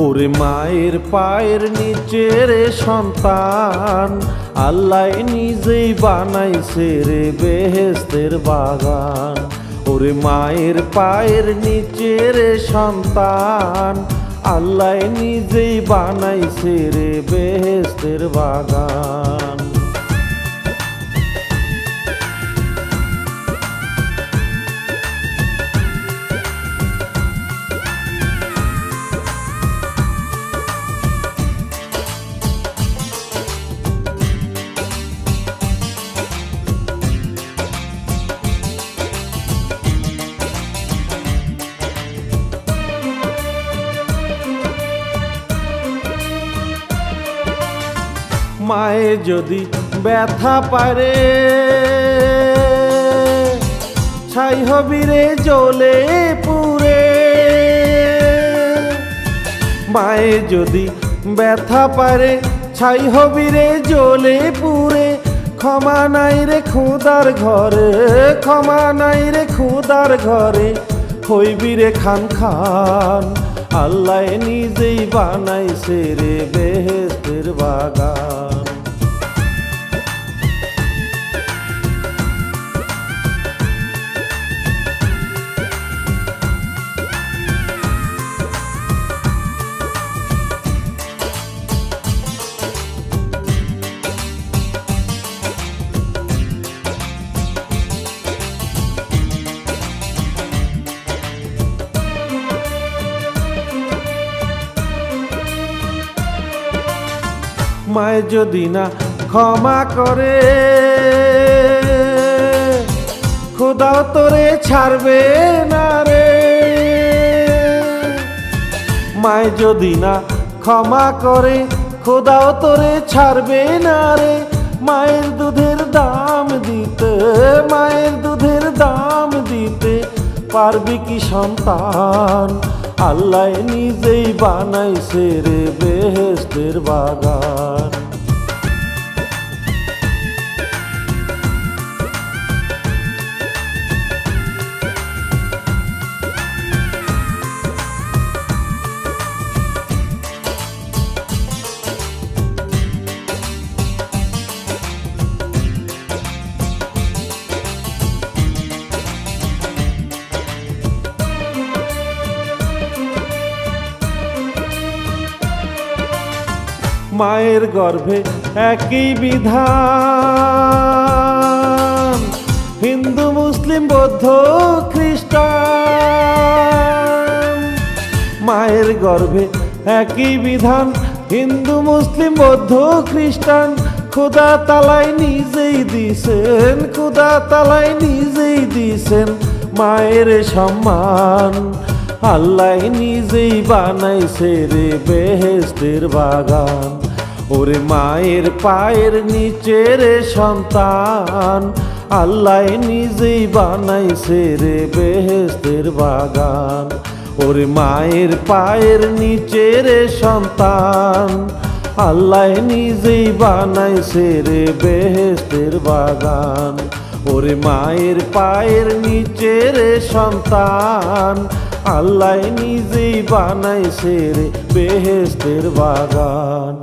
ওরে মায়ের পায়ের নিচে রে সন্তান, আল্লাহ নিজেই বানাইছে রে বেহেশতের বাগান। ওরে মায়ের পায়ের নিচে রে সন্তান, আল্লাহ নিজেই বানাইছে রে বেহেশতের বাগান। মায়ে যদি ব্যথা পারে, ছাই হবি রে জ্বলে পুরে। মায়ে যদি ব্যথা পারে, ছাই হবি রে জ্বলে পুরে। ক্ষমা নাই রে খোদার ঘরে, ক্ষমা নাই রে খোদার ঘরে, হইবি রে খান খান। আল্লাহ নিজেই বানাইছে রে বেহেশতের বাগান। মায়ে যদি না ক্ষমা করে, খোদাও তোরে ছাড়বে না রে। মায়ে যদি না ক্ষমা করে, খোদাও তোরে ছাড়বে না রে। মায়ের দুধের দাম দিতে, মায়ের দুধের দাম দিতে পারবি কি সন্তান? আল্লাহ নিজেই বানাইছে রে বেহেশতের বাগান। মায়ের গর্ভে একই বিধান, হিন্দু মুসলিম বৌদ্ধ খ্রিস্টান। মায়ের গর্ভে একই বিধান, হিন্দু মুসলিম বৌদ্ধ খ্রিস্টান। খোদা তালাই নিজেই দিছেন, খোদা তালাই নিজেই দিছেন মায়ের সম্মান। আল্লাহ নিজেই বানাইছে রে বেহেশতের বাগান। ওরে মায়ের পায়ের নিচে রে সন্তান, আল্লাহ নিজেই বানাইছে রে বেহেশতের বাগান। ওরে মায়ের পায়ের নিচে রে সন্তান, আল্লাহ নিজেই বানাইছে রে বেহেশতের বাগান। ওরে মায়ের পায়ের নিচে রে সন্তান, আল্লাহ নিজেই বানাইছে রে বেহেশতের বাগান।